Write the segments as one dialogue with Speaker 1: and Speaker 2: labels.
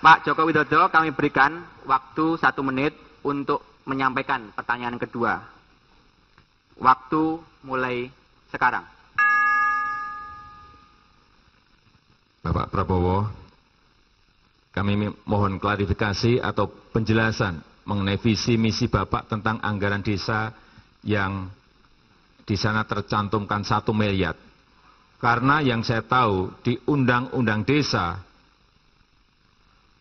Speaker 1: Pak Joko Widodo, kami berikan waktu 1 menit untuk menyampaikan pertanyaan kedua. Waktu mulai sekarang.
Speaker 2: Bapak Prabowo, kami mohon klarifikasi atau penjelasan mengenai visi misi Bapak tentang anggaran desa yang di sana tercantumkan 1 miliar. Karena yang saya tahu di Undang-Undang Desa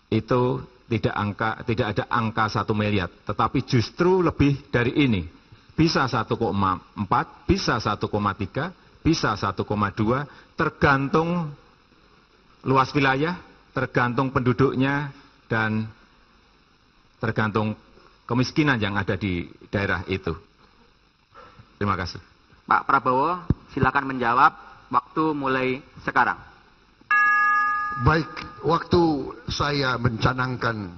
Speaker 2: itu tidak ada angka 1 miliar, tetapi justru lebih dari ini. Bisa 1,4, bisa 1,3, bisa 1,2, tergantung luas wilayah, tergantung penduduknya, dan tergantung kemiskinan yang ada di daerah itu. Terima kasih.
Speaker 1: Pak Prabowo, silakan menjawab. Waktu mulai sekarang.
Speaker 3: Baik, waktu saya mencanangkan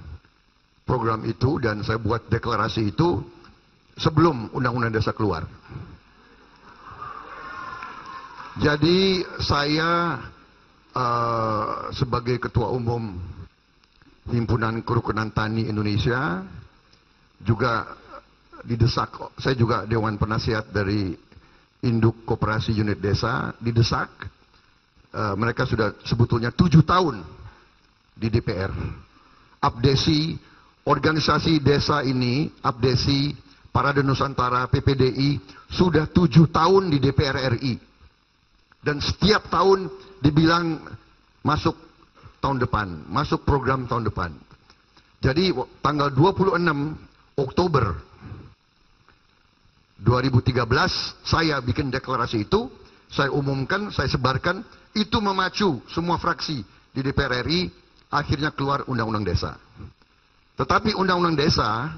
Speaker 3: program itu dan saya buat deklarasi itu sebelum Undang-Undang Desa keluar. Jadi saya sebagai Ketua Umum Himpunan Kerukunan Tani Indonesia juga didesak, saya juga Dewan Penasihat dari Induk Koperasi Unit Desa, didesak. Mereka sudah sebetulnya 7 tahun di DPR. Abdesi organisasi desa ini, Abdesi, Parade Nusantara, PPDI, sudah 7 tahun di DPR RI. Dan setiap tahun dibilang masuk tahun depan, masuk program tahun depan. Jadi tanggal 26 Oktober 2013 saya bikin deklarasi itu, saya umumkan, saya sebarkan, itu memacu semua fraksi di DPR RI, akhirnya keluar Undang-Undang Desa. Tetapi Undang-Undang Desa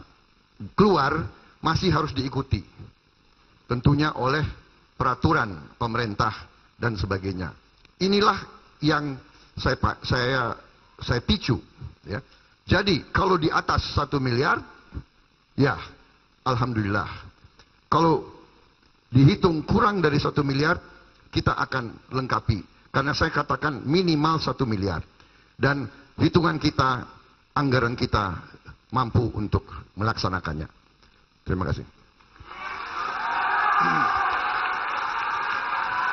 Speaker 3: keluar masih harus diikuti, tentunya oleh peraturan pemerintah dan sebagainya. Inilah yang saya picu. Ya. Jadi kalau di atas 1 miliar, ya alhamdulillah. Kalau dihitung kurang dari 1 miliar, kita akan lengkapi. Karena saya katakan minimal 1 miliar. Dan hitungan kita, anggaran kita mampu untuk melaksanakannya. Terima kasih.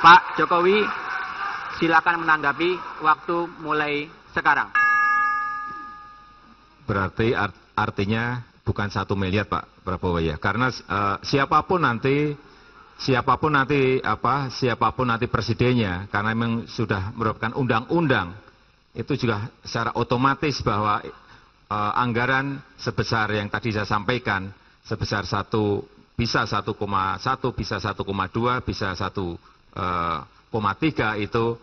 Speaker 1: Pak Jokowi, silakan menanggapi. Waktu mulai sekarang.
Speaker 2: Berarti artinya bukan 1 miliar Pak Prabowo ya, karena siapapun nanti presidennya, karena memang sudah merupakan undang-undang, itu juga secara otomatis bahwa anggaran sebesar yang tadi saya sampaikan, sebesar bisa 1,1, bisa 1,2, bisa 1,3 itu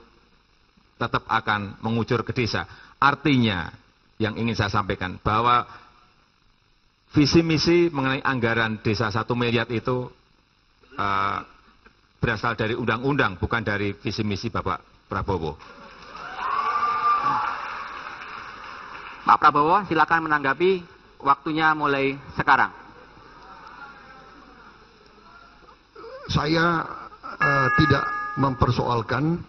Speaker 2: tetap akan mengucur ke desa. Artinya yang ingin saya sampaikan bahwa visi misi mengenai anggaran desa 1 miliar itu berasal dari undang-undang, bukan dari visi misi Bapak Prabowo.
Speaker 1: Pak Prabowo, silakan menanggapi. Waktunya mulai sekarang.
Speaker 3: Saya tidak mempersoalkan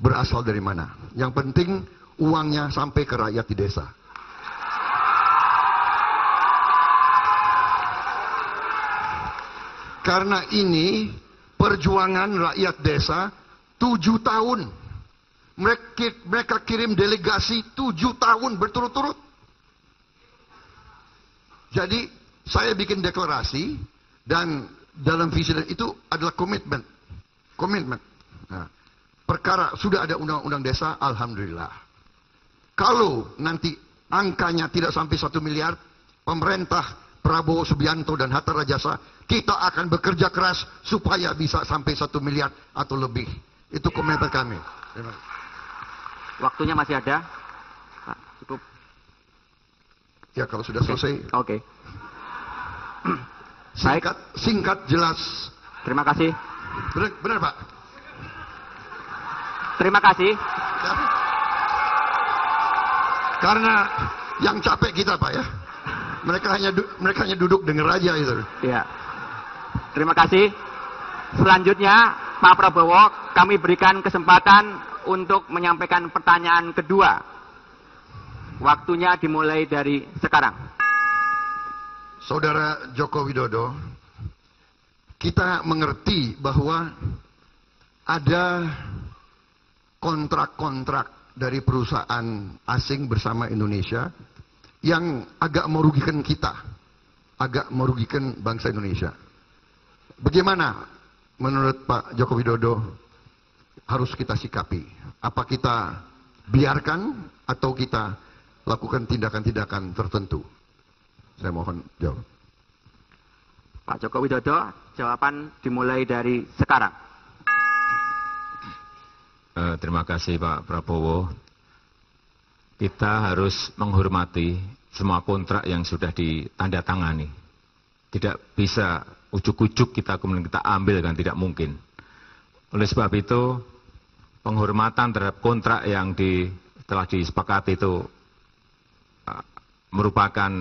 Speaker 3: berasal dari mana. Yang penting uangnya sampai ke rakyat di desa. Karena ini perjuangan rakyat desa 7 tahun. Mereka kirim delegasi 7 tahun berturut-turut. Jadi saya bikin deklarasi dan dalam visi itu adalah komitmen. Nah, perkara sudah ada undang-undang desa, alhamdulillah. Kalau nanti angkanya tidak sampai 1 miliar, pemerintah Prabowo Subianto dan Hatta Rajasa, kita akan bekerja keras supaya bisa sampai 1 miliar atau lebih. Itu komentar kami.
Speaker 1: Waktunya masih ada. Pak, cukup.
Speaker 3: Ya, kalau sudah selesai.
Speaker 1: Oke.
Speaker 3: Singkat, jelas.
Speaker 1: Terima kasih.
Speaker 3: Benar, Pak?
Speaker 1: Terima kasih.
Speaker 3: Ya. Karena yang capek kita, Pak ya. Mereka hanya duduk dengar aja itu.
Speaker 1: Ya. Terima kasih. Selanjutnya Pak Prabowo, kami berikan kesempatan untuk menyampaikan pertanyaan kedua. Waktunya dimulai dari sekarang.
Speaker 3: Saudara Joko Widodo, kita mengerti bahwa ada kontrak-kontrak dari perusahaan asing bersama Indonesia yang agak merugikan kita, agak merugikan bangsa Indonesia. Bagaimana menurut Pak Joko Widodo harus kita sikapi? Apa kita biarkan atau kita lakukan tindakan-tindakan tertentu? Saya mohon jawab.
Speaker 1: Pak Joko Widodo, jawaban dimulai dari sekarang.
Speaker 2: Terima kasih Pak Prabowo. Kita harus menghormati semua kontrak yang sudah ditandatangani. Tidak bisa ujuk-ujuk kita kemudian kita ambil, kan tidak mungkin. Oleh sebab itu, penghormatan terhadap kontrak yang telah disepakati itu merupakan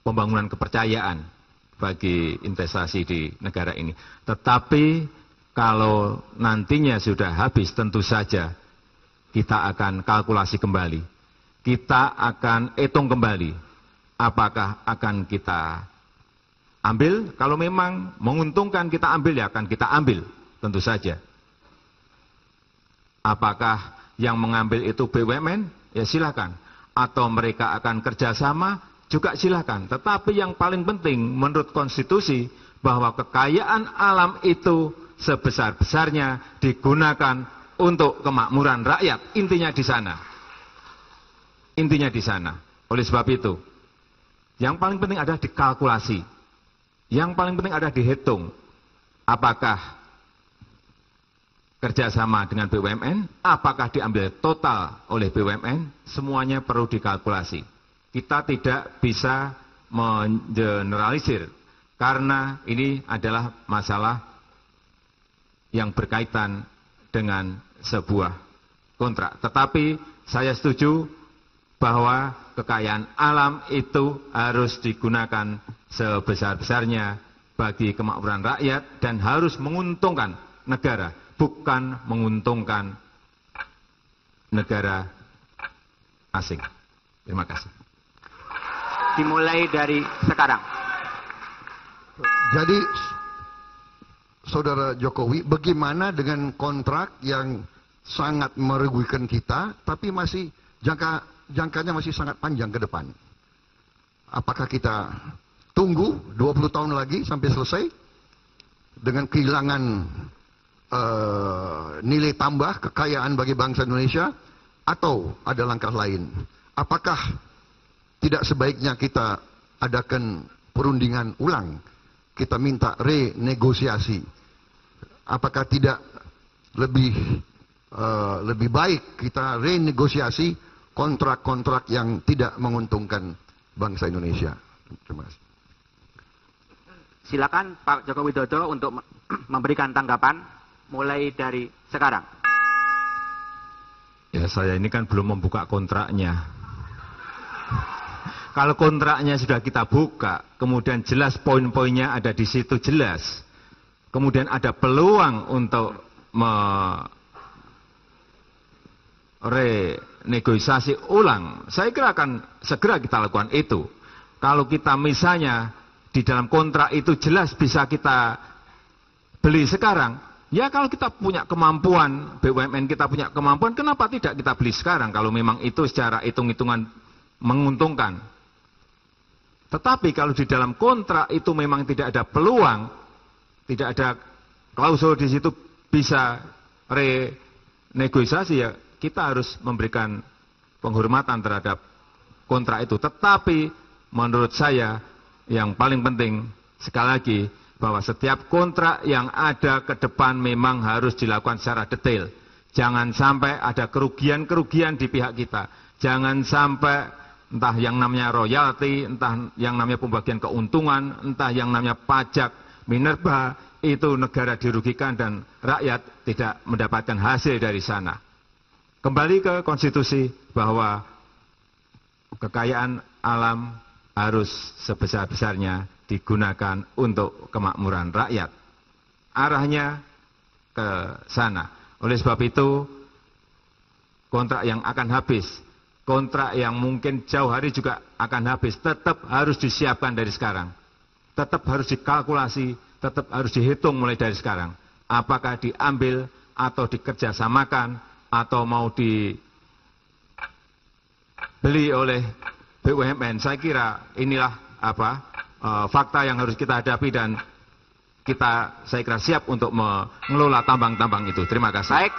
Speaker 2: pembangunan kepercayaan bagi investasi di negara ini. Tetapi kalau nantinya sudah habis, tentu saja kita akan kalkulasi kembali. Kita akan hitung kembali apakah akan kita ambil. Kalau memang menguntungkan kita ambil, ya akan kita ambil, tentu saja. Apakah yang mengambil itu BUMN? Ya silakan. Atau mereka akan kerjasama? Juga silakan. Tetapi yang paling penting menurut konstitusi bahwa kekayaan alam itu sebesar-besarnya digunakan untuk kemakmuran rakyat. Intinya di sana. Intinya di sana. Oleh sebab itu, yang paling penting adalah dikalkulasi. Yang paling penting adalah dihitung. Apakah kerjasama dengan BUMN, apakah diambil total oleh BUMN, semuanya perlu dikalkulasi. Kita tidak bisa mengeneralisir, karena ini adalah masalah yang berkaitan dengan sebuah kontrak. Tetapi saya setuju bahwa kekayaan alam itu harus digunakan sebesar-besarnya bagi kemakmuran rakyat dan harus menguntungkan negara, bukan menguntungkan negara asing. Terima kasih.
Speaker 1: Dimulai dari sekarang.
Speaker 3: Jadi, Saudara Jokowi, bagaimana dengan kontrak yang sangat merugikan kita, tapi masih jangkanya masih sangat panjang ke depan? Apakah kita tunggu 20 tahun lagi sampai selesai dengan kehilangan nilai tambah kekayaan bagi bangsa Indonesia, atau ada langkah lain? Apakah tidak sebaiknya kita adakan perundingan ulang, kita minta renegosiasi? Apakah tidak lebih baik kita renegosiasi kontrak-kontrak yang tidak menguntungkan bangsa Indonesia? Terima kasih.
Speaker 1: Silakan Pak Joko Widodo untuk memberikan tanggapan mulai dari sekarang.
Speaker 2: Ya, saya ini kan belum membuka kontraknya. Kalau kontraknya sudah kita buka, kemudian jelas poin-poinnya ada di situ jelas, kemudian ada peluang untuk renegosiasi ulang, saya kira akan segera kita lakukan itu. Kalau kita misalnya di dalam kontrak itu jelas bisa kita beli sekarang, ya kalau kita punya kemampuan, BUMN kita punya kemampuan, kenapa tidak kita beli sekarang kalau memang itu secara hitung-hitungan menguntungkan. Tetapi kalau di dalam kontrak itu memang tidak ada peluang, tidak ada klausul di situ bisa renegosiasi, ya kita harus memberikan penghormatan terhadap kontrak itu. Tetapi menurut saya yang paling penting sekali lagi bahwa setiap kontrak yang ada ke depan memang harus dilakukan secara detail. Jangan sampai ada kerugian-kerugian di pihak kita. Jangan sampai entah yang namanya royalti, entah yang namanya pembagian keuntungan, entah yang namanya pajak, minerba, itu negara dirugikan dan rakyat tidak mendapatkan hasil dari sana. Kembali ke konstitusi bahwa kekayaan alam harus sebesar-besarnya digunakan untuk kemakmuran rakyat. Arahnya ke sana. Oleh sebab itu, kontrak yang akan habis kontrak yang mungkin jauh hari juga akan habis, tetap harus disiapkan dari sekarang. Tetap harus dikalkulasi, tetap harus dihitung mulai dari sekarang. Apakah diambil atau dikerjasamakan atau mau dibeli oleh BUMN. Saya kira inilah fakta yang harus kita hadapi dan saya kira siap untuk mengelola tambang-tambang itu. Terima kasih.
Speaker 1: Baik.